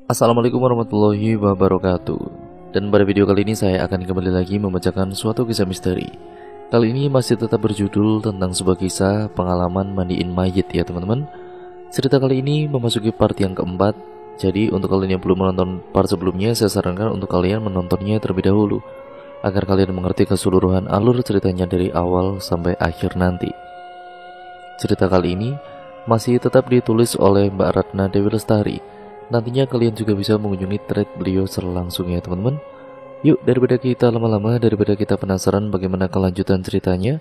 Assalamualaikum warahmatullahi wabarakatuh. Dan pada video kali ini saya akan kembali lagi membacakan suatu kisah misteri. Kali ini masih tetap berjudul tentang sebuah kisah pengalaman mandiin mayit ya teman-teman. Cerita kali ini memasuki part yang keempat. Jadi untuk kalian yang belum menonton part sebelumnya, saya sarankan untuk kalian menontonnya terlebih dahulu agar kalian mengerti keseluruhan alur ceritanya dari awal sampai akhir nanti. Cerita kali ini masih tetap ditulis oleh Mbak Ratna Dewi Lestari. Nantinya kalian juga bisa mengunjungi thread beliau secara langsung ya teman-teman. Yuk, daripada kita lama-lama, daripada kita penasaran bagaimana kelanjutan ceritanya,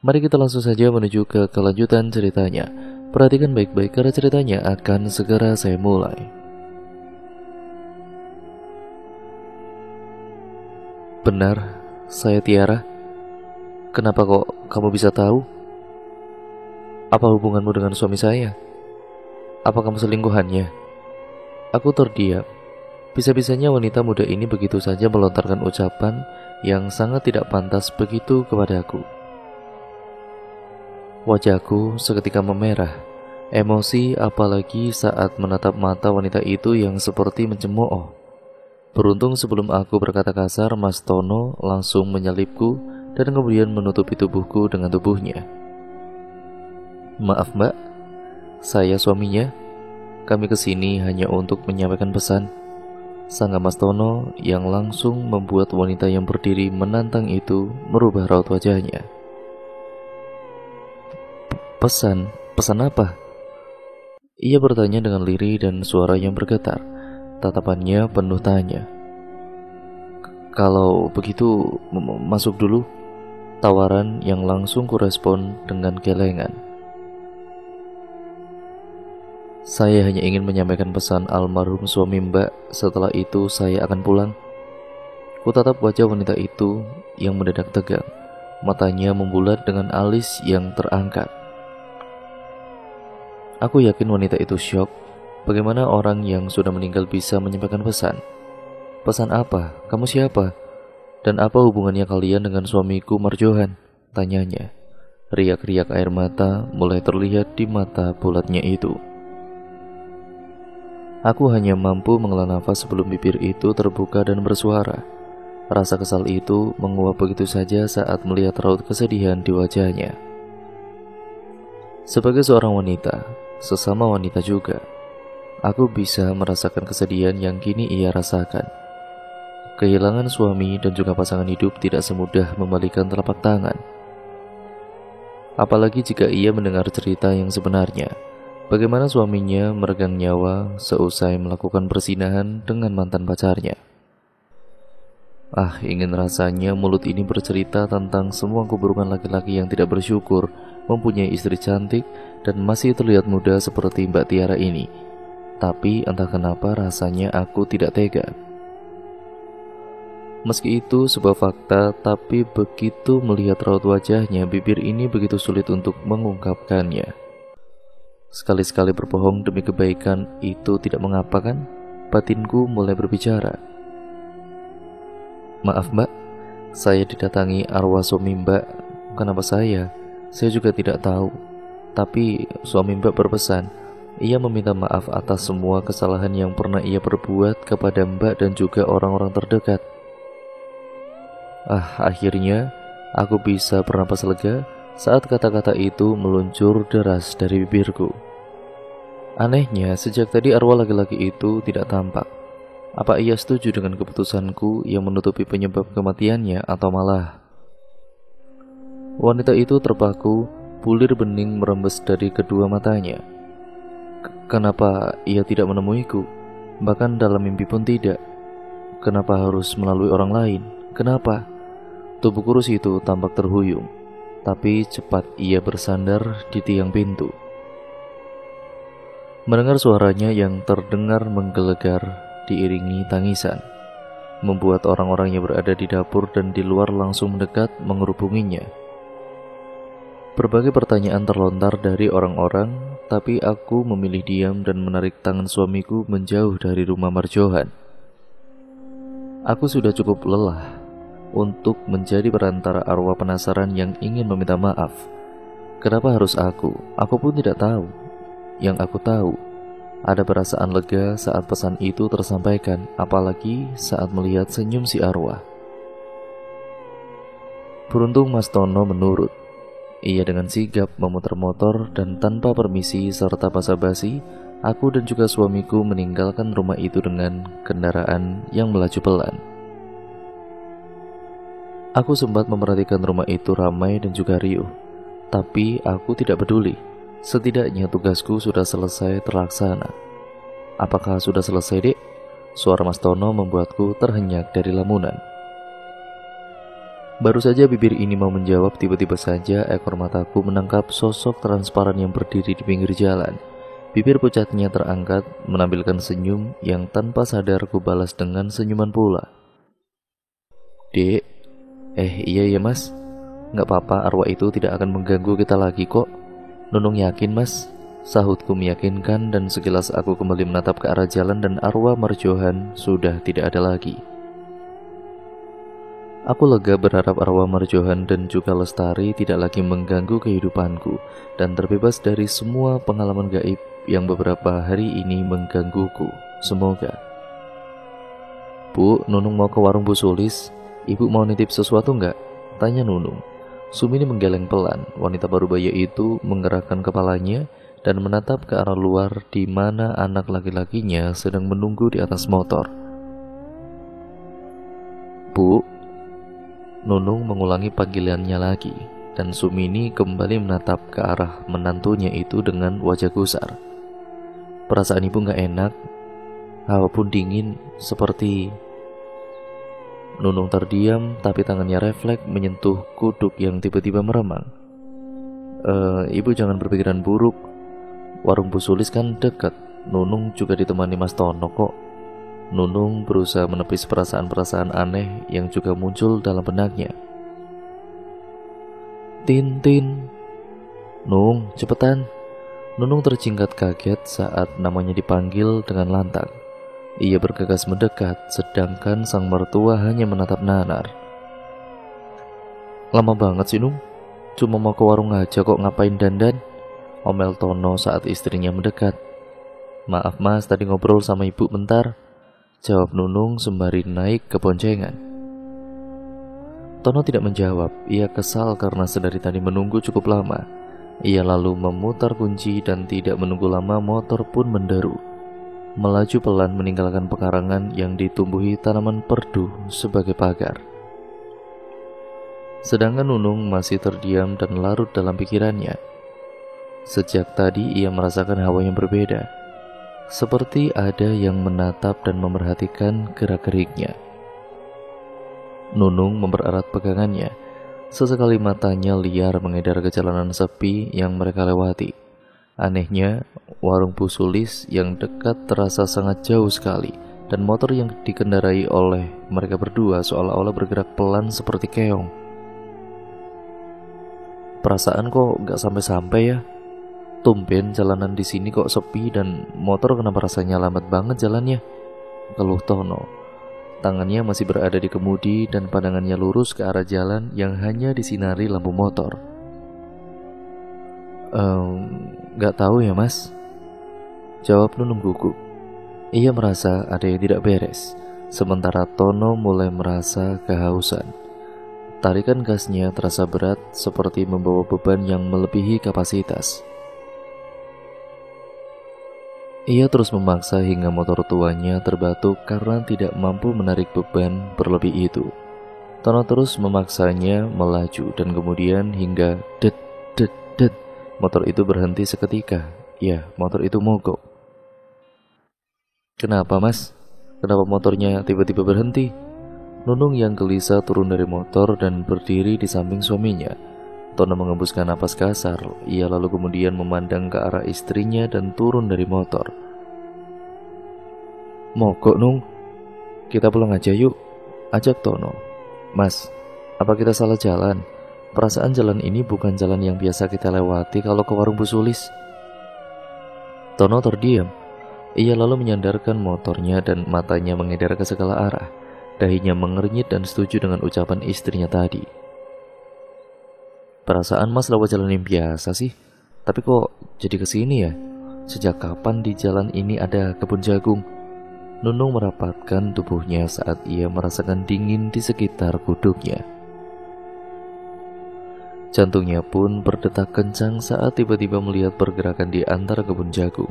mari kita langsung saja menuju ke kelanjutan ceritanya. Perhatikan baik-baik karena ceritanya akan segera saya mulai. Benar, saya Tiara. Kenapa kok kamu bisa tahu? Apa hubunganmu dengan suami saya? Apa kamu selingkuhannya? Aku terdiam. Bisa-bisanya wanita muda ini begitu saja melontarkan ucapan yang sangat tidak pantas begitu kepadaku. Wajahku seketika memerah. Emosi apalagi saat menatap mata wanita itu yang seperti mencemooh. Beruntung sebelum aku berkata kasar, Mas Tono langsung menyelipku dan kemudian menutupi tubuhku dengan tubuhnya. Maaf mbak, saya suaminya. Kami kesini hanya untuk menyampaikan pesan, sangga Mas Tono yang langsung membuat wanita yang berdiri menantang itu merubah raut wajahnya. Pesan? Pesan apa? Ia bertanya dengan lirih dan suara yang bergetar. Tatapannya penuh tanya. Kalau begitu, masuk dulu. Tawaran yang langsung kurespon dengan gelengan. Saya hanya ingin menyampaikan pesan almarhum suami mbak. Setelah itu saya akan pulang. Kutatap wajah wanita itu yang mendadak tegang. Matanya membulat dengan alis yang terangkat. Aku yakin wanita itu syok. Bagaimana orang yang sudah meninggal bisa menyampaikan pesan? Pesan apa? Kamu siapa? Dan apa hubungannya kalian dengan suamiku Marjohan? Tanyanya. Riak-riak air mata mulai terlihat di mata bulatnya itu. Aku hanya mampu menghela nafas sebelum bibir itu terbuka dan bersuara. Rasa kesal itu menguap begitu saja saat melihat raut kesedihan di wajahnya. Sebagai seorang wanita, sesama wanita juga, aku bisa merasakan kesedihan yang kini ia rasakan. Kehilangan suami dan juga pasangan hidup tidak semudah membalikan telapak tangan. Apalagi jika ia mendengar cerita yang sebenarnya. Bagaimana suaminya meregang nyawa seusai melakukan perzinahan dengan mantan pacarnya. Ingin rasanya mulut ini bercerita tentang semua keburukan laki-laki yang tidak bersyukur mempunyai istri cantik dan masih terlihat muda seperti Mbak Tiara ini. Tapi entah kenapa rasanya aku tidak tega. Meski itu sebuah fakta, tapi begitu melihat raut wajahnya, bibir ini begitu sulit untuk mengungkapkannya. Sekali-sekali berbohong demi kebaikan itu tidak mengapa kan? Batinku mulai berbicara. Maaf mbak, saya didatangi arwah suami mbak. Kenapa saya? Saya juga tidak tahu. Tapi suami mbak berpesan, ia meminta maaf atas semua kesalahan yang pernah ia perbuat kepada mbak dan juga orang-orang terdekat. Akhirnya aku bisa bernapas lega saat kata-kata itu meluncur deras dari bibirku. Anehnya, sejak tadi arwah laki-laki itu tidak tampak. Apa ia setuju dengan keputusanku yang menutupi penyebab kematiannya atau malah? Wanita itu terpaku, bulir bening merembes dari kedua matanya. Kenapa ia tidak menemuiku? Bahkan dalam mimpi pun tidak. Kenapa harus melalui orang lain? Kenapa? Tubuh kurus itu tampak terhuyung. Tapi cepat ia bersandar di tiang pintu. Mendengar suaranya yang terdengar menggelegar diiringi tangisan, membuat orang-orang yang berada di dapur dan di luar langsung mendekat mengerubunginya. Berbagai pertanyaan terlontar dari orang-orang, tapi aku memilih diam dan menarik tangan suamiku menjauh dari rumah Marjohan. Aku sudah cukup lelah untuk menjadi perantara arwah penasaran yang ingin meminta maaf. Kenapa harus aku? Aku pun tidak tahu. Yang aku tahu, Ada perasaan lega saat pesan itu tersampaikan, apalagi saat melihat senyum si arwah. Beruntung Mas Tono menurut. Ia dengan sigap memutar motor dan tanpa permisi serta basa-basi, aku dan juga suamiku meninggalkan rumah itu dengan kendaraan yang melaju pelan. Aku sempat memperhatikan rumah itu ramai dan juga riuh, tapi aku tidak peduli. Setidaknya tugasku sudah selesai terlaksana. Apakah sudah selesai, Dek? Suara Mas Tono membuatku terhenyak dari lamunan. Baru saja bibir ini mau menjawab, tiba-tiba saja ekor mataku menangkap sosok transparan yang berdiri di pinggir jalan. Bibir pucatnya terangkat, menampilkan senyum yang tanpa sadar ku balas dengan senyuman pula. Dek, iya ya Mas, nggak apa-apa, arwah itu tidak akan mengganggu kita lagi kok. Nunung yakin Mas, sahutku meyakinkan dan sekilas aku kembali menatap ke arah jalan dan arwah Marjohan sudah tidak ada lagi. Aku lega berharap arwah Marjohan dan juga Lestari tidak lagi mengganggu kehidupanku dan terbebas dari semua pengalaman gaib yang beberapa hari ini menggangguku. Semoga. Bu, Nunung mau ke warung Bu Sulis. Ibu mau nitip sesuatu nggak? Tanya Nunung. Sumini menggeleng pelan. Wanita parubaya itu menggerakkan kepalanya dan menatap ke arah luar di mana anak laki-lakinya sedang menunggu di atas motor. Bu, Nunung mengulangi panggilannya lagi, dan Sumini kembali menatap ke arah menantunya itu dengan wajah gusar. Perasaan ibu gak enak, hawa pun dingin seperti... Nunung terdiam, tapi tangannya refleks menyentuh kuduk yang tiba-tiba meremang. Ibu jangan berpikiran buruk, warung Bu Sulis kan dekat. Nunung juga ditemani Mas Tono kok. Nunung berusaha menepis perasaan-perasaan aneh yang juga muncul dalam benaknya. Tintin, Nung, cepetan. Nunung terjingkat kaget saat namanya dipanggil dengan lantang. Ia bergegas mendekat, sedangkan sang mertua hanya menatap nanar. Lama banget sih Nung, cuma mau ke warung aja kok, ngapain dandan? Omel Tono saat istrinya mendekat. Maaf Mas, tadi ngobrol sama ibu bentar, jawab Nunung sembari naik ke boncengan. Tono tidak menjawab. Ia kesal karena sedari tadi menunggu cukup lama. Ia lalu memutar kunci dan tidak menunggu lama motor pun menderu, melaju pelan meninggalkan pekarangan yang ditumbuhi tanaman perdu sebagai pagar. Sedangkan Nunung masih terdiam dan larut dalam pikirannya. Sejak tadi ia merasakan hawa yang berbeda, seperti ada yang menatap dan memerhatikan gerak-geriknya. Nunung mempererat pegangannya. Sesekali matanya liar mengedar ke jalanan sepi yang mereka lewati. Anehnya, warung Bu Sulis yang dekat terasa sangat jauh sekali, dan motor yang dikendarai oleh mereka berdua seolah-olah bergerak pelan seperti keong. Perasaan kok gak sampai-sampai ya? Tumben jalanan di sini kok sepi dan motor kenapa rasanya lambat banget jalannya? Keluh Tono. Tangannya masih berada di kemudi dan pandangannya lurus ke arah jalan yang hanya disinari lampu motor. Gak tahu ya Mas, jawab Nunung gugup. Ia merasa ada yang tidak beres, sementara Tono mulai merasa kehausan. Tarikan gasnya terasa berat seperti membawa beban yang melebihi kapasitas. Ia terus memaksa hingga motor tuanya terbatuk karena tidak mampu menarik beban berlebih itu. Tono terus memaksanya melaju dan kemudian hingga det det det, motor itu berhenti seketika. Ya, motor itu mogok. Kenapa Mas? Kenapa motornya tiba-tiba berhenti? Nunung yang gelisah turun dari motor dan berdiri di samping suaminya. Tono mengembuskan napas kasar. Ia lalu kemudian memandang ke arah istrinya dan turun dari motor. Mogok Nung, kita pulang aja yuk, ajak Tono. Mas, apa kita salah jalan? Perasaan jalan ini bukan jalan yang biasa kita lewati kalau ke warung Bu Sulis. Tono terdiam. Ia lalu menyandarkan motornya dan matanya mengedar ke segala arah. Dahinya mengernyit dan setuju dengan ucapan istrinya tadi. Perasaan Mas lewat jalan yang biasa sih, tapi kok jadi kesini ya? Sejak kapan di jalan ini ada kebun jagung? Nunung merapatkan tubuhnya saat ia merasakan dingin di sekitar kuduknya. Jantungnya pun berdetak kencang saat tiba-tiba melihat pergerakan di antara kebun jagung.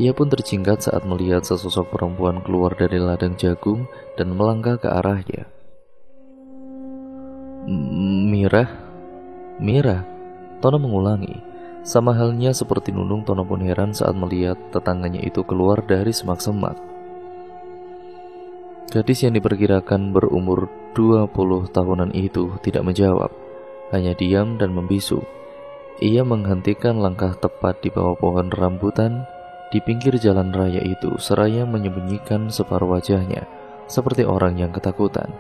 Ia pun terjingkat saat melihat sesosok perempuan keluar dari ladang jagung dan melangkah ke arahnya. Mirah? Mirah? Tono mengulangi. Sama halnya seperti Nunung, Tono pun heran saat melihat tetangganya itu keluar dari semak-semak. Gadis yang diperkirakan berumur 20 tahunan itu tidak menjawab, hanya diam dan membisu. Ia menghentikan langkah tepat di bawah pohon rambutan di pinggir jalan raya itu, seraya menyembunyikan separuh wajahnya seperti orang yang ketakutan.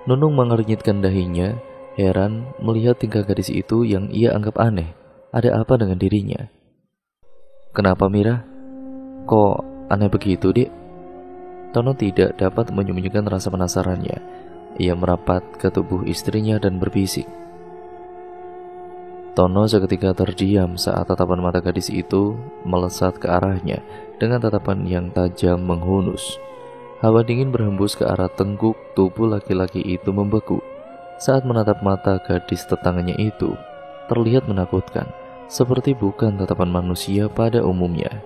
Nunung mengernyitkan dahinya, heran melihat tingkah gadis itu yang ia anggap aneh. Ada apa dengan dirinya? Kenapa Mira? Kok aneh begitu, Dik? Tono tidak dapat menyembunyikan rasa penasarannya. Ia merapat ke tubuh istrinya dan berbisik. Tono seketika terdiam saat tatapan mata gadis itu melesat ke arahnya dengan tatapan yang tajam menghunus. Hawa dingin berhembus ke arah tengkuk tubuh laki-laki itu membeku. Saat menatap mata gadis tetangganya itu, terlihat menakutkan, seperti bukan tatapan manusia pada umumnya.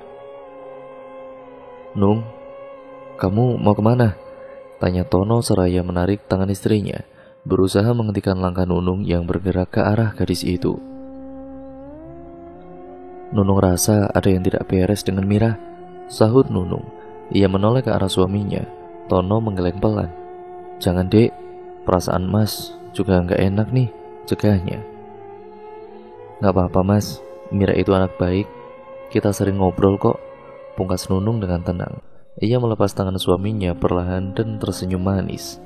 Nung, kamu mau kemana? Tanya Tono seraya menarik tangan istrinya, berusaha menghentikan langkah Nunung yang bergerak ke arah gadis itu. Nunung rasa ada yang tidak beres dengan Mira, sahut Nunung. Ia menoleh ke arah suaminya. Tono menggeleng pelan. Jangan, Dek, perasaan Mas juga nggak enak nih, cegahnya. Nggak apa-apa Mas, Mira itu anak baik. Kita sering ngobrol kok, pungkas Nunung dengan tenang. Ia melepas tangan suaminya perlahan dan tersenyum manis.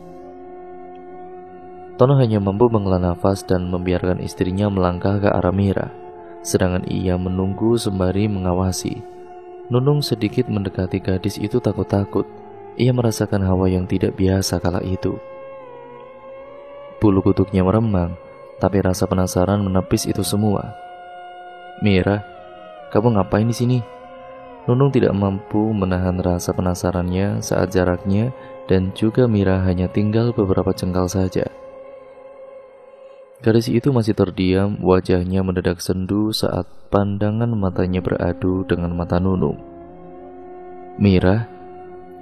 Tono hanya mampu menghela nafas dan membiarkan istrinya melangkah ke arah Mira, sedangkan ia menunggu sembari mengawasi. Nunung sedikit mendekati gadis itu takut-takut. Ia merasakan hawa yang tidak biasa kala itu. Bulu kuduknya meremang, tapi rasa penasaran menepis itu semua. Mira, kamu ngapain di sini? Nunung tidak mampu menahan rasa penasarannya saat jaraknya dan juga Mira hanya tinggal beberapa jengkal saja. Gadis itu masih terdiam, wajahnya mendadak sendu saat pandangan matanya beradu dengan mata Nunung. Mira,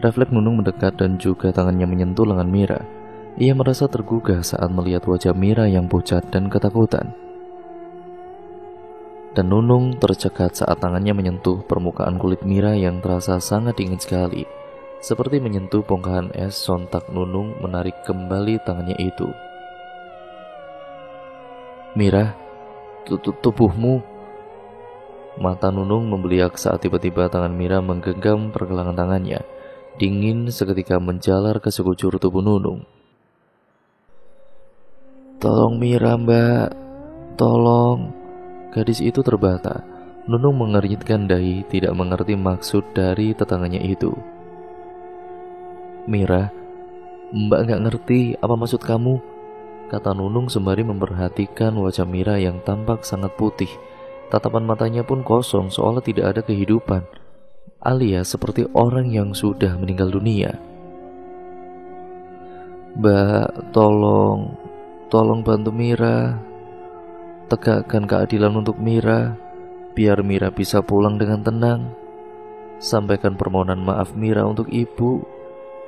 refleks Nunung mendekat dan juga tangannya menyentuh lengan Mira. Ia merasa tergugah saat melihat wajah Mira yang pucat dan ketakutan. Dan Nunung tercekat saat tangannya menyentuh permukaan kulit Mira yang terasa sangat dingin sekali. Seperti menyentuh bongkahan es, sontak Nunung menarik kembali tangannya itu. Mira, tubuhmu. Mata Nunung membeliak saat tiba-tiba tangan Mira menggenggam pergelangan tangannya. Dingin seketika menjalar ke sekujur tubuh Nunung. Tolong Mira, Mbak, tolong. Gadis itu terbata. Nunung mengernyitkan dahi, tidak mengerti maksud dari tetangganya itu. Mira, Mbak gak ngerti apa maksud kamu, kata Nunung sembari memperhatikan wajah Mira yang tampak sangat putih. Tatapan matanya pun kosong seolah tidak ada kehidupan, alias seperti orang yang sudah meninggal dunia. Mbak, tolong bantu Mira. Tegakkan keadilan untuk Mira, biar Mira bisa pulang dengan tenang. Sampaikan permohonan maaf Mira untuk ibu,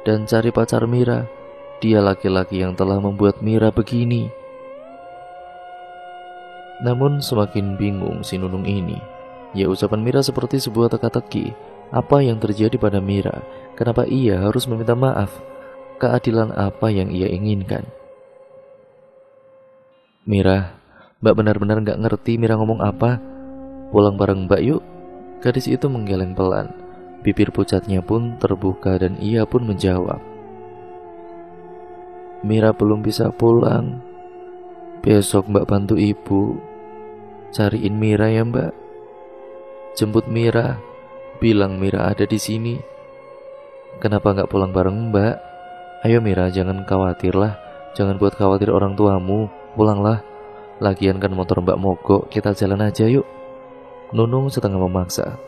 dan cari pacar Mira. Dia laki-laki yang telah membuat Mira begini. Namun semakin bingung si Nunung ini. Ya, ucapan Mira seperti sebuah teka-teki. Apa yang terjadi pada Mira? Kenapa ia harus meminta maaf? Keadilan apa yang ia inginkan? Mira, Mbak benar-benar gak ngerti Mira ngomong apa. Pulang bareng Mbak yuk. Gadis itu menggeleng pelan. Bibir pucatnya pun terbuka dan ia pun menjawab. Mira belum bisa pulang. Besok Mbak bantu ibu. Cariin Mira ya Mbak. Jemput Mira. Bilang Mira ada di sini. Kenapa gak pulang bareng Mbak? Ayo Mira, jangan khawatir lah. Jangan buat khawatir orang tuamu. Pulanglah. Lagian kan motor Mbak mogok, kita jalan aja yuk. Nunung setengah memaksa.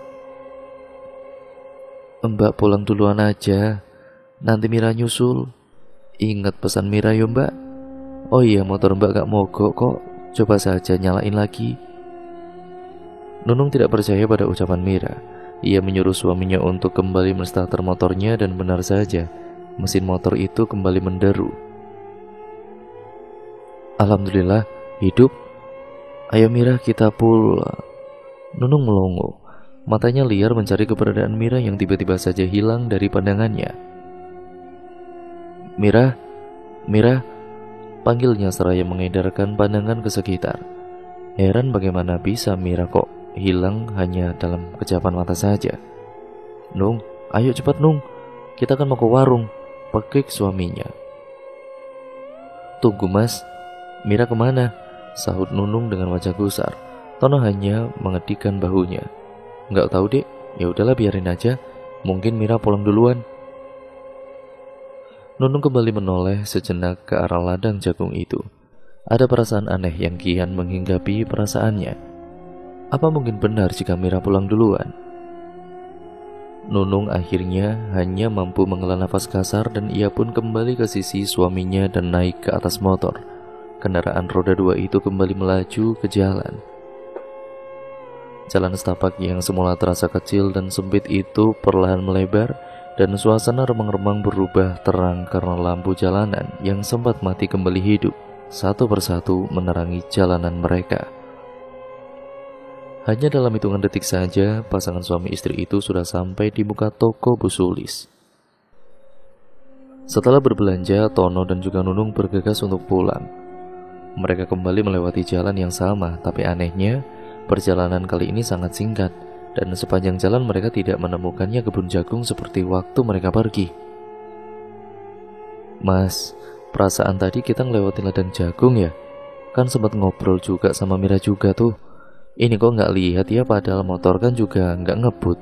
Mbak pulang duluan aja, nanti Mira nyusul. Ingat pesan Mira yo mbak. Oh iya, motor mbak gak mogok kok, coba saja nyalain lagi. Nunung tidak percaya pada ucapan Mira. Ia menyuruh suaminya untuk kembali menstarter motornya dan benar saja, mesin motor itu kembali menderu. Alhamdulillah, hidup. Ayo Mira, kita pulang. Nunung melongo. Matanya liar mencari keberadaan Mira yang tiba-tiba saja hilang dari pandangannya. Mira, Mira, panggilnya seraya mengedarkan pandangan ke sekitar. Heran bagaimana bisa Mira kok hilang hanya dalam kejapan mata saja. Nung, ayo cepat Nung, kita kan mau ke warung, pekik suaminya. Tunggu mas, Mira kemana? Sahut Nunung dengan wajah gusar. Tono hanya mengedikkan bahunya. Nggak tahu dek, ya udahlah biarin aja, mungkin Mira pulang duluan. Nunung kembali menoleh sejenak ke arah ladang jagung itu. Ada perasaan aneh yang kian menghinggapi perasaannya. Apa mungkin benar jika Mira pulang duluan? Nunung akhirnya hanya mampu menghela nafas kasar dan ia pun kembali ke sisi suaminya dan naik ke atas motor. Kendaraan roda 2 itu kembali melaju ke jalan. Jalan setapak yang semula terasa kecil dan sempit itu perlahan melebar dan suasana remang-remang berubah terang karena lampu jalanan yang sempat mati kembali hidup, satu persatu menerangi jalanan mereka. Hanya dalam hitungan detik saja, pasangan suami istri itu sudah sampai di muka toko Bu Sulis. Setelah berbelanja, Tono dan juga Nunung bergegas untuk pulang. Mereka kembali melewati jalan yang sama, tapi anehnya, perjalanan kali ini sangat singkat, dan sepanjang jalan mereka tidak menemukannya kebun jagung seperti waktu mereka pergi. Mas, perasaan tadi kita ngelewatin ladang jagung ya? Kan sempat ngobrol juga sama Mira juga tuh. Ini kok nggak lihat ya, padahal motor kan juga nggak ngebut,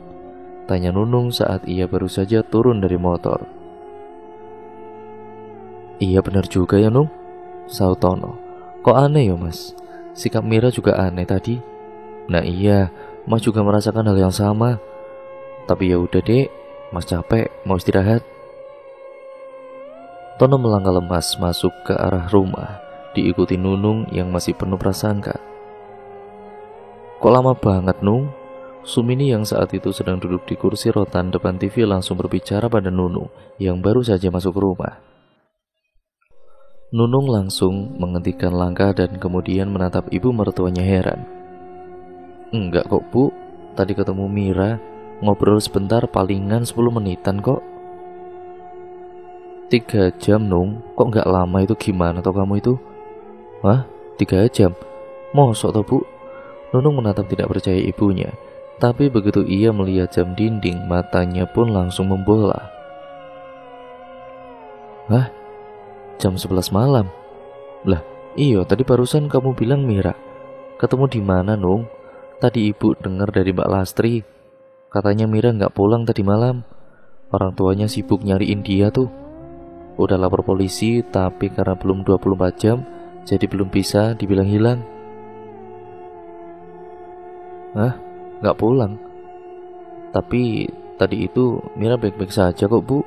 tanya Nunung saat ia baru saja turun dari motor. Iya benar juga ya Nung, sahut Tono. Kok aneh ya mas, sikap Mira juga aneh tadi. Nah iya, mas juga merasakan hal yang sama. Tapi ya udah dek, mas capek, mau istirahat. Tono melangkah lemas masuk ke arah rumah, diikuti Nunung yang masih penuh prasangka. Kok lama banget Nung? Sumini yang saat itu sedang duduk di kursi rotan depan TV langsung berbicara pada Nunung yang baru saja masuk rumah. Nunung langsung menghentikan langkah dan kemudian menatap ibu mertuanya heran. Enggak kok bu, tadi ketemu Mira, ngobrol sebentar palingan 10 menitan kok. 3 jam Nung, kok nggak lama itu gimana toh kamu itu? Hah? 3 jam? Mosok toh bu? Nunung menatap tidak percaya ibunya, tapi begitu ia melihat jam dinding, matanya pun langsung membola. Hah? Jam 11 malam? Lah, iya tadi barusan kamu bilang Mira. Ketemu di mana Nung? Tadi ibu dengar dari Mbak Lastri, katanya Mira nggak pulang tadi malam. Orang tuanya sibuk nyariin dia tuh. Udah lapor polisi, tapi karena belum 24 jam, jadi belum bisa dibilang hilang. Hah? Gak pulang? Tapi tadi itu Mira baik-baik saja kok bu.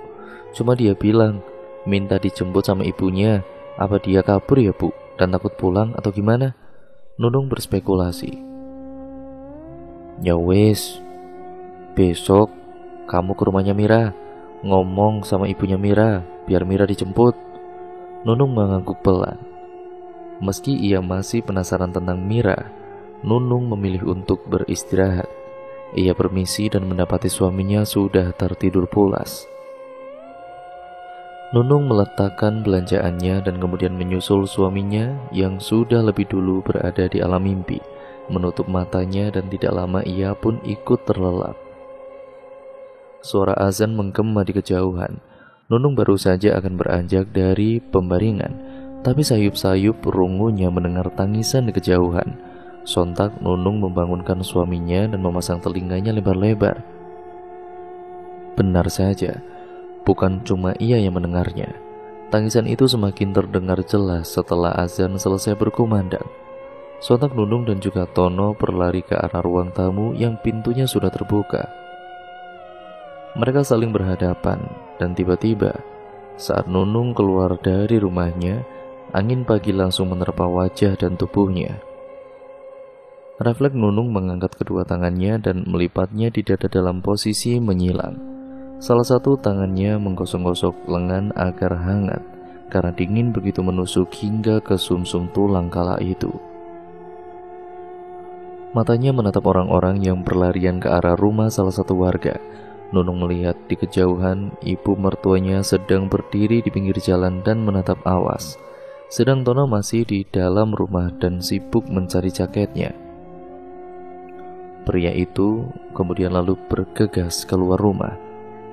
Cuma dia bilang minta dijemput sama ibunya. Apa dia kabur ya bu dan takut pulang atau gimana? Nunung berspekulasi. Ya wes, besok kamu ke rumahnya Mira, ngomong sama ibunya Mira biar Mira dijemput. Nunung mengangguk pelan. Meski ia masih penasaran tentang Mira, Nunung memilih untuk beristirahat. Ia permisi dan mendapati suaminya sudah tertidur pulas. Nunung meletakkan belanjaannya dan kemudian menyusul suaminya yang sudah lebih dulu berada di alam mimpi, menutup matanya dan tidak lama ia pun ikut terlelap. Suara azan menggema di kejauhan. Nunung baru saja akan beranjak dari pembaringan, tapi sayup-sayup rungunya mendengar tangisan di kejauhan. Sontak Nunung membangunkan suaminya dan memasang telinganya lebar-lebar. Benar saja, bukan cuma ia yang mendengarnya. Tangisan itu semakin terdengar jelas setelah azan selesai berkumandang. Sontak Nunung dan juga Tono berlari ke arah ruang tamu yang pintunya sudah terbuka. Mereka saling berhadapan dan tiba-tiba saat Nunung keluar dari rumahnya, angin pagi langsung menerpa wajah dan tubuhnya. Refleks Nunung mengangkat kedua tangannya dan melipatnya di dada dalam posisi menyilang. Salah satu tangannya menggosok-gosok lengan agar hangat karena dingin begitu menusuk hingga ke sumsum tulang kala itu. Matanya menatap orang-orang yang berlarian ke arah rumah salah satu warga. Nunung melihat di kejauhan ibu mertuanya sedang berdiri di pinggir jalan dan menatap awas. Sedang Tono masih di dalam rumah dan sibuk mencari jaketnya. Pria itu kemudian lalu bergegas keluar rumah,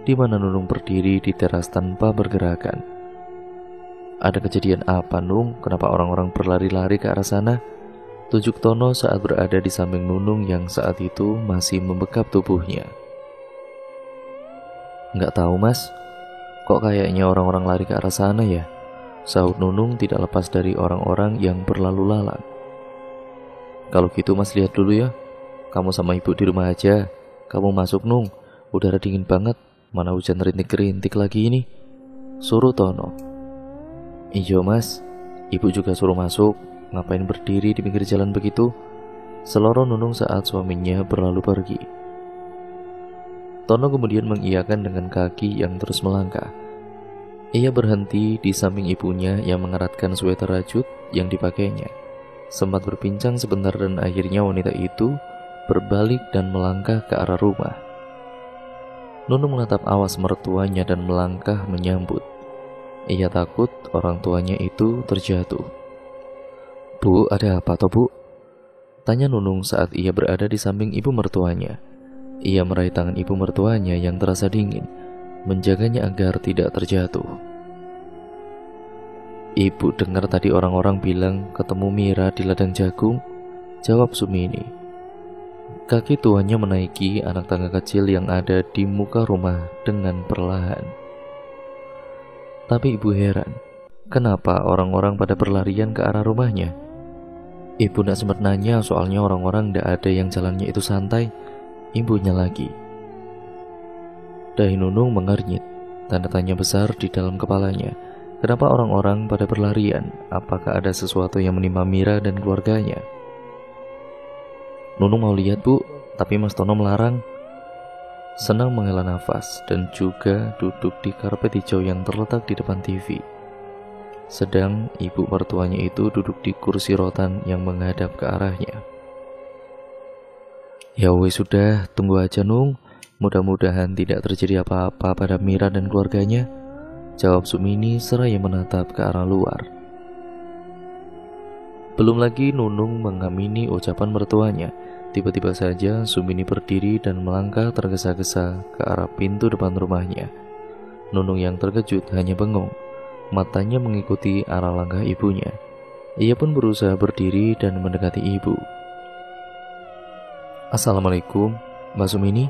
di mana Nunung berdiri di teras tanpa bergerakan. Ada kejadian apa, Nung? Kenapa orang-orang berlari-lari ke arah sana? Tunjuk Tono saat berada di samping Nunung yang saat itu masih membekap tubuhnya. Nggak tahu, Mas. Kok kayaknya orang-orang lari ke arah sana ya? Sahut Nunung tidak lepas dari orang-orang yang berlalu lalang. Kalau gitu Mas lihat dulu ya. Kamu sama ibu di rumah aja. Kamu masuk, Nung. Udara dingin banget. Mana hujan rintik-rintik lagi ini. Suruh Tono. Iya Mas. Ibu juga suruh masuk. Ngapain berdiri di pinggir jalan begitu? Seloroh Nunung saat suaminya berlalu pergi. Tono kemudian mengiyakan dengan kaki yang terus melangkah. Ia berhenti di samping ibunya yang mengeratkan sweater rajut yang dipakainya. Sempat berbincang sebentar dan akhirnya wanita itu berbalik dan melangkah ke arah rumah. Nunung menatap awas mertuanya dan melangkah menyambut. Ia takut orang tuanya itu terjatuh. Bu, ada apa toh, Bu? Tanya Nunung saat ia berada di samping ibu mertuanya. Ia meraih tangan ibu mertuanya yang terasa dingin, menjaganya agar tidak terjatuh. Ibu dengar tadi orang-orang bilang ketemu Mira di ladang jagung, jawab Sumini. Kaki tuannya menaiki anak tangga kecil yang ada di muka rumah dengan perlahan. Tapi ibu heran, kenapa orang-orang pada berlarian ke arah rumahnya? Ibu tidak sempat nanya soalnya orang-orang tidak ada yang jalannya itu santai. Ibunya lagi. Dahi Nunung mengernyit, tanda tanya besar di dalam kepalanya. Kenapa orang-orang pada berlarian? Apakah ada sesuatu yang menimpa Mira dan keluarganya? Nunung mau lihat, Bu, tapi Mas Tono melarang. Senang menghela nafas dan juga duduk di karpet hijau yang terletak di depan TV. Sedang ibu mertuanya itu duduk di kursi rotan yang menghadap ke arahnya. Ya wes sudah, tunggu aja Nung. Mudah-mudahan tidak terjadi apa-apa pada Mira dan keluarganya, jawab Sumini seraya menatap ke arah luar. Belum lagi Nunung mengamini ucapan mertuanya, tiba-tiba saja Sumini berdiri dan melangkah tergesa-gesa ke arah pintu depan rumahnya. Nunung yang terkejut hanya bengong, matanya mengikuti arah langkah ibunya. Ia pun berusaha berdiri dan mendekati ibu. Assalamualaikum, Mbak Sumini.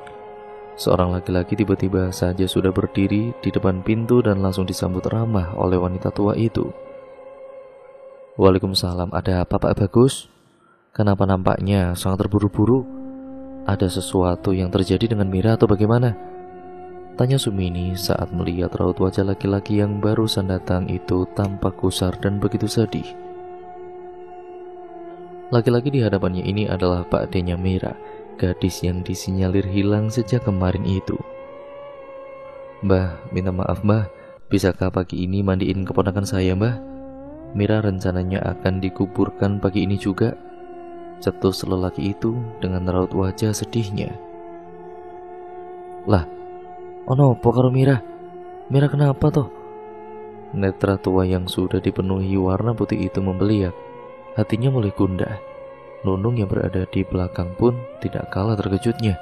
Seorang laki-laki tiba-tiba saja sudah berdiri di depan pintu dan langsung disambut ramah oleh wanita tua itu. Waalaikumsalam, ada apa Pak Bagus? Kenapa nampaknya sangat terburu-buru? Ada sesuatu yang terjadi dengan Mira atau bagaimana? Tanya Sumini saat melihat raut wajah laki-laki yang barusan datang itu tampak gusar dan begitu sedih. Laki-laki di hadapannya ini adalah Pak D-nya Mira, gadis yang disinyalir hilang sejak kemarin itu. Mbah, minta maaf Mbah, bisakah pagi ini mandiin keponakan saya Mbah? Mira rencananya akan dikuburkan pagi ini juga, cetus lelaki itu dengan raut wajah sedihnya. Lah, ono apa karo Mira? Mira kenapa toh? Netra tua yang sudah dipenuhi warna putih itu membeliak. Hatinya mulai gundah. Nunung yang berada di belakang pun tidak kalah terkejutnya.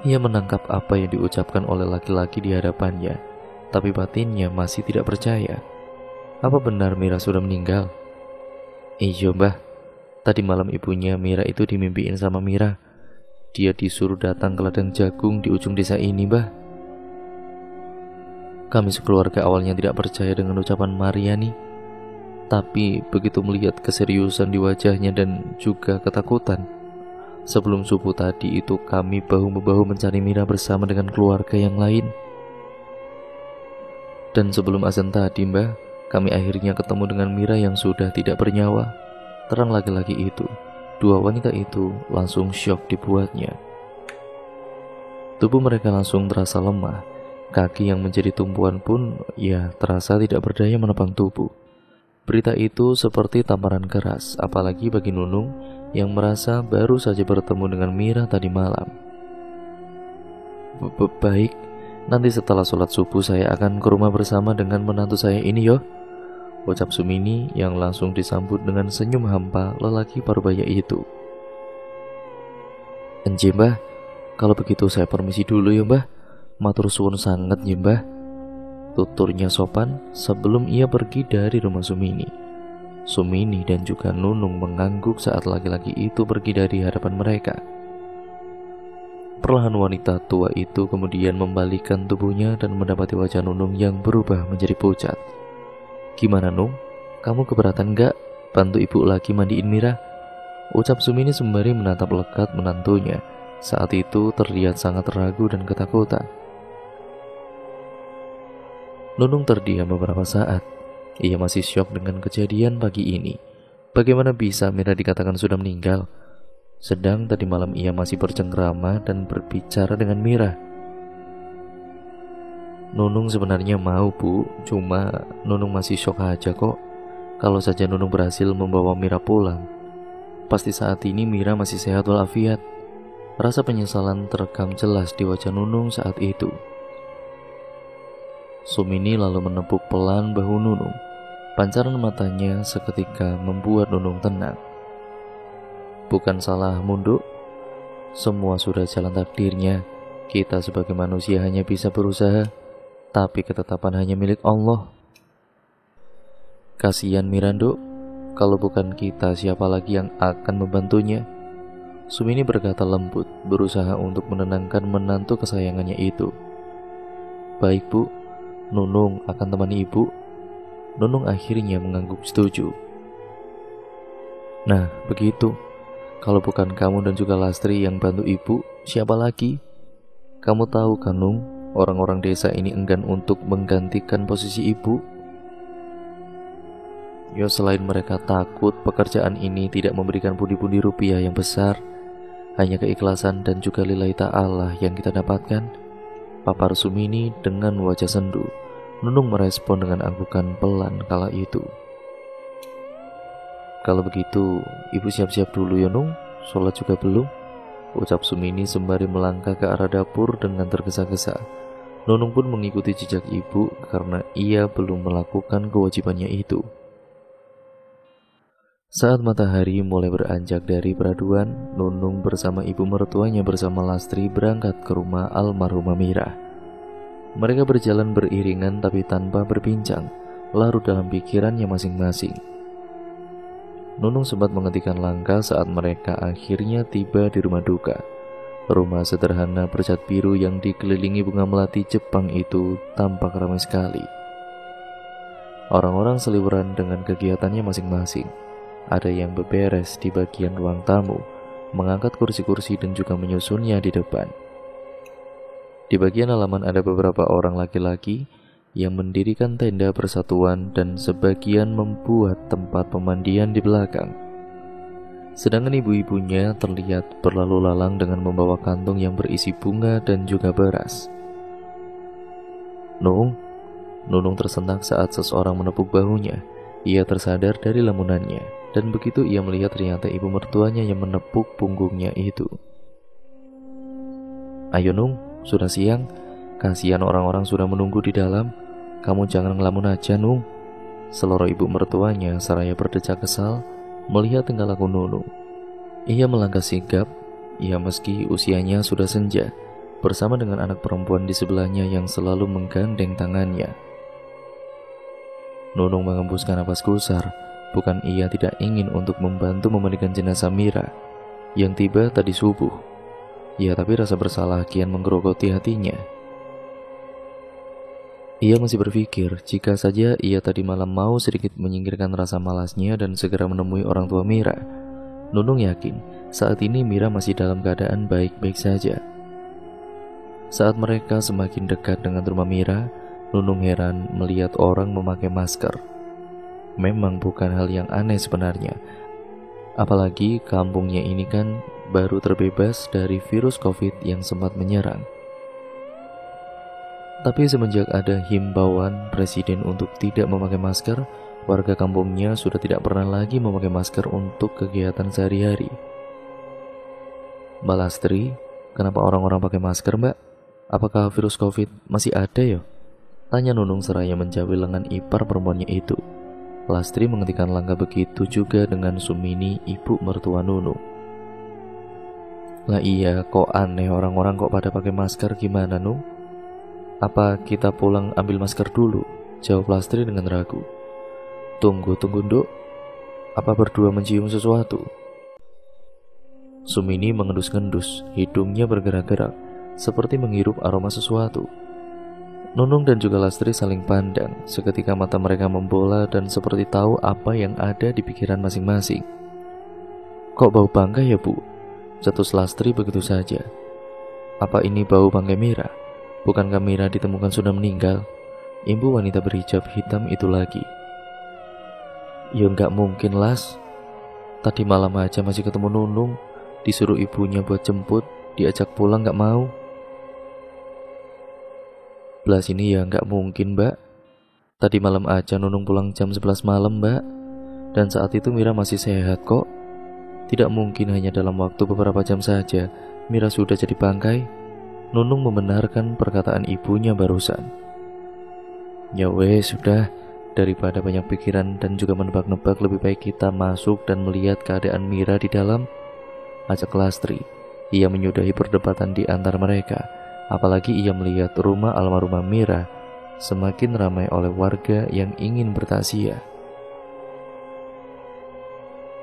Ia menangkap apa yang diucapkan oleh laki-laki di hadapannya, tapi batinnya masih tidak percaya. Apa benar Mira sudah meninggal? Iya Mbah, tadi malam ibunya Mira itu dimimpiin sama Mira. Dia disuruh datang ke ladang jagung di ujung desa ini Mbah. Kami sekeluarga awalnya tidak percaya dengan ucapan Mariani. Tapi begitu melihat keseriusan di wajahnya dan juga ketakutan, sebelum subuh tadi itu kami bahu-membahu mencari Mira bersama dengan keluarga yang lain. Dan sebelum azan tadi, Mbah, kami akhirnya ketemu dengan Mira yang sudah tidak bernyawa. Terang laki-laki itu, dua wanita itu langsung syok dibuatnya. Tubuh mereka langsung terasa lemah. Kaki yang menjadi tumpuan pun ya terasa tidak berdaya menopang tubuh. Berita itu seperti tamparan keras, apalagi bagi Nunung yang merasa baru saja bertemu dengan Mira tadi malam. Baik, nanti setelah sholat subuh saya akan ke rumah bersama dengan menantu saya ini yo, ucap Sumini yang langsung disambut dengan senyum hampa lelaki parubaya itu. Enje Mbah, kalau begitu saya permisi dulu ya Mbah, matur suwun sangat ya Mbah, tuturnya sopan sebelum ia pergi dari rumah Sumini. Sumini dan juga Nunung mengangguk saat laki-laki itu pergi dari hadapan mereka. Perlahan wanita tua itu kemudian membalikkan tubuhnya dan mendapati wajah Nunung yang berubah menjadi pucat. Gimana Nung? Kamu keberatan gak bantu ibu lagi mandiin Mira? Ucap Sumini sembari menatap lekat menantunya. Saat itu terlihat sangat ragu dan ketakutan. Nunung terdiam beberapa saat. Ia masih syok dengan kejadian pagi ini. Bagaimana bisa Mira dikatakan sudah meninggal? Sedang tadi malam ia masih bercengkrama dan berbicara dengan Mira. Nunung sebenarnya mau Bu, cuma Nunung masih syok aja kok. Kalau saja Nunung berhasil membawa Mira pulang, pasti saat ini Mira masih sehat walafiat. Rasa penyesalan terekam jelas di wajah Nunung saat itu. Sumini lalu menepuk pelan bahu Nunung. Pancaran matanya seketika membuat Nunung tenang. Bukan salah Munduk, semua sudah jalan takdirnya. Kita sebagai manusia hanya bisa berusaha, tapi ketetapan hanya milik Allah. Kasihan Mirando, kalau bukan kita siapa lagi yang akan membantunya? Sumini berkata lembut, berusaha untuk menenangkan menantu kesayangannya itu. Baik Bu, Nunung akan temani ibu. Nunung akhirnya mengangguk setuju. Nah begitu, kalau bukan kamu dan juga Lastri yang bantu ibu, siapa lagi? Kamu tahu kan Nung, orang-orang desa ini enggan untuk menggantikan posisi ibu. Ya selain mereka takut pekerjaan ini tidak memberikan pundi-pundi rupiah yang besar, hanya keikhlasan dan juga lillahi ta'ala yang kita dapatkan, papar Sumini dengan wajah sendu. Nunung merespon dengan anggukan pelan kala itu. Kalau begitu, ibu siap-siap dulu ya Nung, sholat juga belum? Ucap Sumini sembari melangkah ke arah dapur dengan tergesa-gesa. Nunung pun mengikuti jejak ibu karena ia belum melakukan kewajibannya itu. Saat matahari mulai beranjak dari peraduan, Nunung bersama ibu mertuanya bersama Lastri berangkat ke rumah almarhumah Mira. Mereka berjalan beriringan tapi tanpa berbincang, larut dalam pikirannya masing-masing. Nunung sempat menghentikan langkah saat mereka akhirnya tiba di rumah duka. Rumah sederhana bercat biru yang dikelilingi bunga melati Jepang itu tampak ramai sekali. Orang-orang seliweran dengan kegiatannya masing-masing. Ada yang beberes di bagian ruang tamu, mengangkat kursi-kursi dan juga menyusunnya di depan. Di bagian halaman ada beberapa orang laki-laki yang mendirikan tenda persatuan dan sebagian membuat tempat pemandian di belakang. Sedangkan ibu-ibunya terlihat berlalu lalang dengan membawa kantong yang berisi bunga dan juga beras. Nunung tersentak saat seseorang menepuk bahunya. Ia tersadar dari lamunannya, dan begitu ia melihat ternyata ibu mertuanya yang menepuk punggungnya itu. Ayo Nung, sudah siang, kasihan orang-orang sudah menunggu di dalam. Kamu jangan ngelamun aja Nung. Seloroh ibu mertuanya seraya berdecak kesal melihat tingkah laku Nunung. Ia melangkah sigap, meski usianya sudah senja, bersama dengan anak perempuan di sebelahnya yang selalu menggandeng tangannya. Nunung mengembuskan napas gusar. Bukan ia tidak ingin untuk membantu memandikan jenazah Mira yang tiba tadi subuh. Ya, tapi rasa bersalah kian menggerogoti hatinya. Ia masih berpikir, jika saja ia tadi malam mau sedikit menyingkirkan rasa malasnya dan segera menemui orang tua Mira. Nunung yakin, saat ini Mira masih dalam keadaan baik-baik saja. Saat mereka semakin dekat dengan rumah Mira, Nunung heran melihat orang memakai masker. Memang bukan hal yang aneh sebenarnya. Apalagi kampungnya ini kan baru terbebas dari virus COVID yang sempat menyerang. Tapi semenjak ada himbauan presiden untuk tidak memakai masker, warga kampungnya sudah tidak pernah lagi memakai masker untuk kegiatan sehari-hari. Mbak Lastri, kenapa orang-orang pakai masker, Mbak? Apakah virus COVID masih ada ya? Tanya Nunung seraya menjawil lengan ipar perempuannya itu. Lastri menghentikan langkah, begitu juga dengan Sumini, ibu mertua Nunung. Lah iya, kok aneh orang-orang kok pada pakai masker, gimana Nung? Apa kita pulang ambil masker dulu? Jawab Lastri dengan ragu. Tunggu Nduk. Apa berdua mencium sesuatu? Sumini mengendus-ngendus, hidungnya bergerak-gerak, seperti menghirup aroma sesuatu. Nunung dan juga Lastri saling pandang, seketika mata mereka membola dan seperti tahu apa yang ada di pikiran masing-masing. Kok bau bangkai ya, Bu? Cetus Lastri begitu saja. Apa ini bau bangkai Mira? Bukankah Mira ditemukan sudah meninggal? Ibu wanita berhijab hitam itu lagi. Ya nggak mungkin, Las. Tadi malam aja masih ketemu Nunung, disuruh ibunya buat jemput, diajak pulang nggak mau. Belas ini ya nggak mungkin, Mbak. Tadi malam aja Nunung pulang jam 11 malam, Mbak. Dan saat itu Mira masih sehat kok. Tidak mungkin hanya dalam waktu beberapa jam saja Mira sudah jadi bangkai. Nunung membenarkan perkataan ibunya barusan. Ya wes, sudah. Daripada banyak pikiran dan juga menebak-nebak, lebih baik kita masuk dan melihat keadaan Mira di dalam. Ajak Lastri. Ia menyudahi perdebatan di antara mereka. Apalagi ia melihat rumah almarhumah Mira semakin ramai oleh warga yang ingin bertakziah.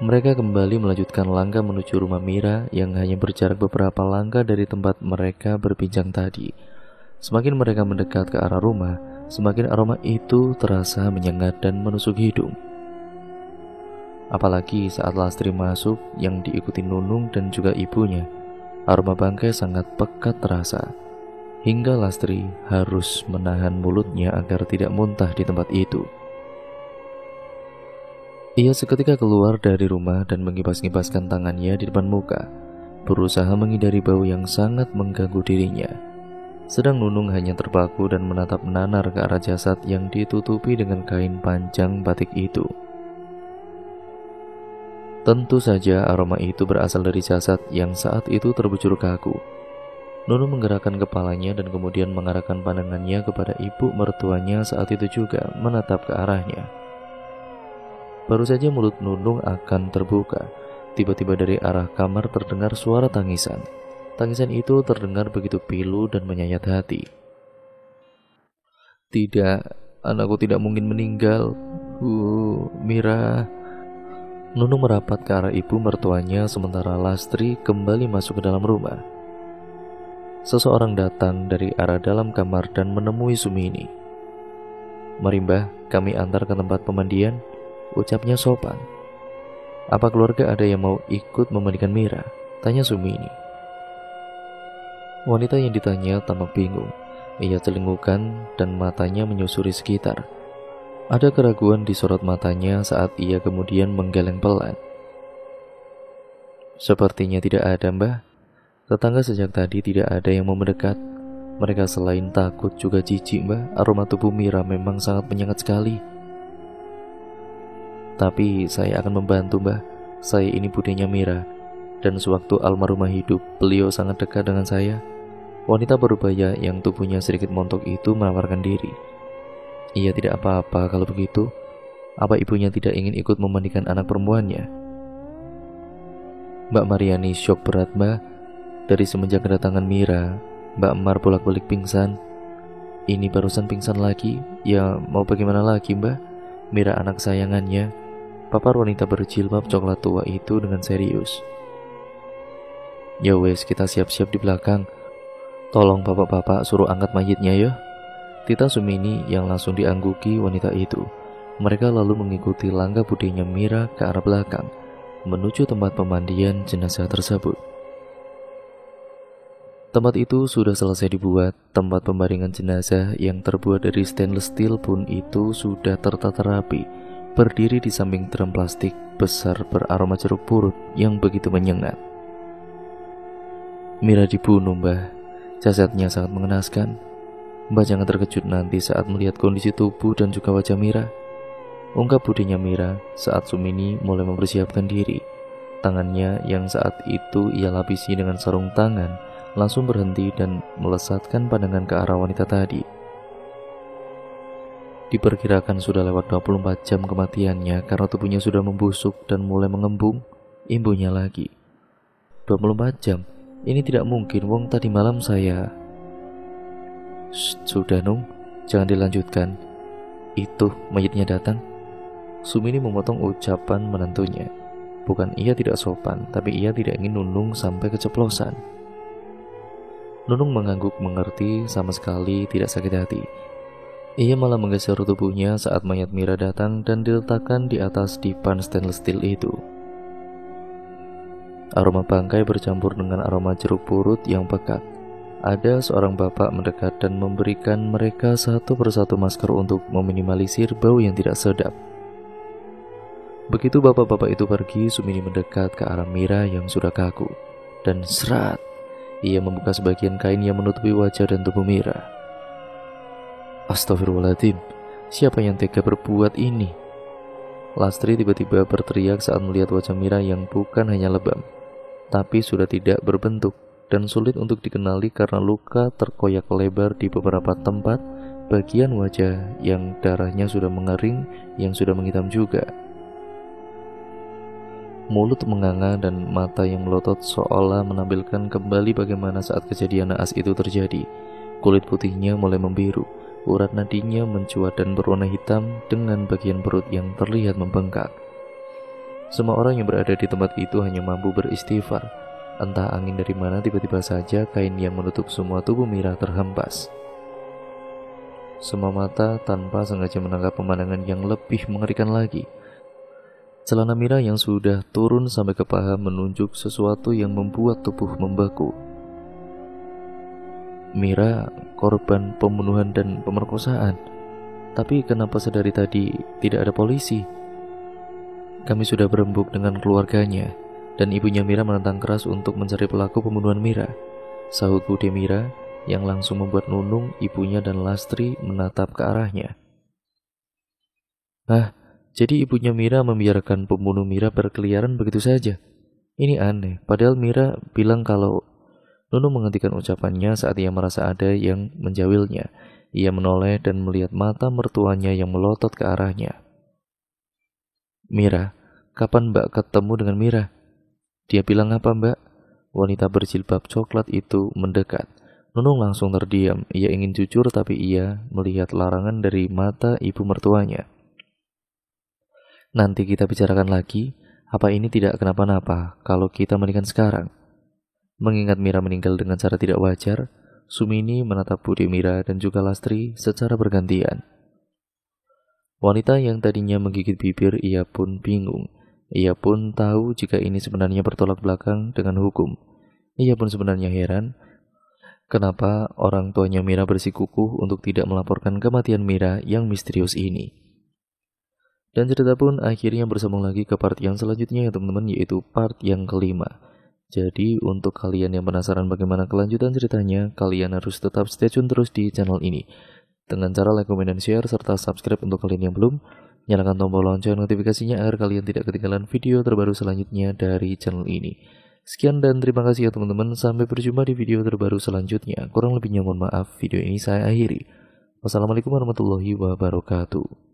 Mereka kembali melanjutkan langkah menuju rumah Mira yang hanya berjarak beberapa langkah dari tempat mereka berbincang tadi. Semakin mereka mendekat ke arah rumah, semakin aroma itu terasa menyengat dan menusuk hidung. Apalagi saat Lastri masuk yang diikuti Nunung dan juga ibunya, aroma bangkai sangat pekat terasa. Hingga Lastri harus menahan mulutnya agar tidak muntah di tempat itu. Ia seketika keluar dari rumah dan mengibas-ngibaskan tangannya di depan muka, berusaha menghindari bau yang sangat mengganggu dirinya. Sedang Nunung hanya terpaku dan menatap menanar ke arah jasad yang ditutupi dengan kain panjang batik itu. Tentu saja aroma itu berasal dari jasad yang saat itu terbujur kaku. Nunung menggerakkan kepalanya dan kemudian mengarahkan pandangannya kepada ibu mertuanya saat itu juga menatap ke arahnya. Baru saja mulut Nunung akan terbuka, tiba-tiba dari arah kamar terdengar suara tangisan. Tangisan itu terdengar begitu pilu dan menyayat hati. Tidak, anakku tidak mungkin meninggal. Mira. Nunung merapat ke arah ibu mertuanya sementara Lastri kembali masuk ke dalam rumah. Seseorang datang dari arah dalam kamar dan menemui Sumini. Mari Mbah, kami antar ke tempat pemandian, ucapnya sopan. Apa keluarga ada yang mau ikut memandikan Mira? Tanya Sumini. Wanita yang ditanya tampak bingung. Ia celingukan dan matanya menyusuri sekitar. Ada keraguan di sorot matanya saat ia kemudian menggeleng pelan. Sepertinya tidak ada, Mbah. Tetangga sejak tadi tidak ada yang mau mendekat. Mereka selain takut juga jijik, Mbah. Aroma tubuh Mira memang sangat menyengat sekali. Tapi saya akan membantu, Mbah. Saya ini budenya Mira, dan sewaktu almarhumah hidup, beliau sangat dekat dengan saya. Wanita berubaya yang tubuhnya sedikit montok itu menawarkan diri. Ia tidak apa-apa kalau begitu. Apa ibunya tidak ingin ikut memandikan anak perempuannya? Mbak Mariani syok berat, Mbah. Dari semenjak kedatangan Mira, Mbak Mar bolak-balik pingsan. Ini barusan pingsan lagi. Ya mau bagaimana lagi, Mbah? Mira anak sayangannya. Papar wanita berjilbab coklat tua itu dengan serius. Ya wes, kita siap-siap di belakang. Tolong bapak-bapak suruh angkat mayitnya ya. Tita Sumini yang langsung diangguki wanita itu. Mereka lalu mengikuti langkah budinya Mira ke arah belakang, menuju tempat pemandian jenazah tersebut. Tempat itu sudah selesai dibuat. Tempat pembaringan jenazah yang terbuat dari stainless steel pun itu sudah tertata rapi, berdiri di samping drum plastik besar beraroma jeruk purut yang begitu menyengat. Mira dibunuh, Mbah. Jasadnya sangat mengenaskan. Mbah jangan terkejut nanti saat melihat kondisi tubuh dan juga wajah Mira, ungkap budinya Mira saat Sumini mulai mempersiapkan diri. Tangannya yang saat itu ia lapisi dengan sarung tangan langsung berhenti dan melesatkan pandangan ke arah wanita tadi. Diperkirakan sudah lewat 24 jam kematiannya karena tubuhnya sudah membusuk dan mulai mengembung. Imbuhnya lagi, 24 jam? Ini tidak mungkin, wong tadi malam saya... Sudah Nung, jangan dilanjutkan. Itu mayatnya datang. Sumini memotong ucapan menantunya. Bukan ia tidak sopan, tapi ia tidak ingin Nunung sampai keceplosan. Nunung mengangguk mengerti, sama sekali tidak sakit hati. Ia malah menggeser tubuhnya saat mayat Mira datang dan diletakkan di atas dipan stainless steel itu. Aroma bangkai bercampur dengan aroma jeruk purut yang pekat. Ada seorang bapak mendekat dan memberikan mereka satu persatu masker untuk meminimalisir bau yang tidak sedap. Begitu bapak-bapak itu pergi, Sumini mendekat ke arah Mira yang sudah kaku. Dan serat, ia membuka sebagian kain yang menutupi wajah dan tubuh Mira. Astagfirullahaladzim, siapa yang tega berbuat ini? Lastri tiba-tiba berteriak saat melihat wajah Mira yang bukan hanya lebam, tapi sudah tidak berbentuk dan sulit untuk dikenali karena luka terkoyak lebar di beberapa tempat bagian wajah yang darahnya sudah mengering, yang sudah menghitam juga. Mulut menganga dan mata yang melotot seolah menampilkan kembali bagaimana saat kejadian naas itu terjadi. Kulit putihnya mulai membiru, urat nadinya mencuat dan berwarna hitam dengan bagian perut yang terlihat membengkak. Semua orang yang berada di tempat itu hanya mampu beristighfar. Entah angin dari mana tiba-tiba saja kain yang menutup semua tubuh Mira terhempas. Semua mata tanpa sengaja menangkap pemandangan yang lebih mengerikan lagi. Celana Mira yang sudah turun sampai ke paha menunjuk sesuatu yang membuat tubuh membeku. Mira korban pembunuhan dan pemerkosaan. Tapi kenapa sedari tadi tidak ada polisi? Kami sudah berembuk dengan keluarganya, dan ibunya Mira menentang keras untuk mencari pelaku pembunuhan Mira, sahut Bude Mira yang langsung membuat Nunung, ibunya dan Lastri menatap ke arahnya. Jadi ibunya Mira membiarkan pembunuh Mira berkeliaran begitu saja. Ini aneh, padahal Mira bilang kalau... Nunung menghentikan ucapannya saat ia merasa ada yang menjawilnya. Ia menoleh dan melihat mata mertuanya yang melotot ke arahnya. Mira, kapan Mbak ketemu dengan Mira? Dia bilang apa Mbak? Wanita berjilbab coklat itu mendekat. Nunung langsung terdiam. Ia ingin jujur tapi ia melihat larangan dari mata ibu mertuanya. Nanti kita bicarakan lagi, apa ini tidak kenapa-napa kalau kita menikah sekarang? Mengingat Mira meninggal dengan cara tidak wajar, Sumini menatap Bude Mira dan juga Lastri secara bergantian. Wanita yang tadinya menggigit bibir, ia pun bingung. Ia pun tahu jika ini sebenarnya bertolak belakang dengan hukum. Ia pun sebenarnya heran, kenapa orang tuanya Mira bersikukuh untuk tidak melaporkan kematian Mira yang misterius ini. Dan cerita pun akhirnya bersambung lagi ke part yang selanjutnya ya teman-teman, yaitu part yang kelima. Jadi untuk kalian yang penasaran bagaimana kelanjutan ceritanya, kalian harus tetap stay tune terus di channel ini dengan cara like, comment, dan share, serta subscribe untuk kalian yang belum. Nyalakan tombol lonceng notifikasinya agar kalian tidak ketinggalan video terbaru selanjutnya dari channel ini. Sekian dan terima kasih ya teman-teman, sampai berjumpa di video terbaru selanjutnya. Kurang lebihnya mohon maaf, video ini saya akhiri. Wassalamualaikum warahmatullahi wabarakatuh.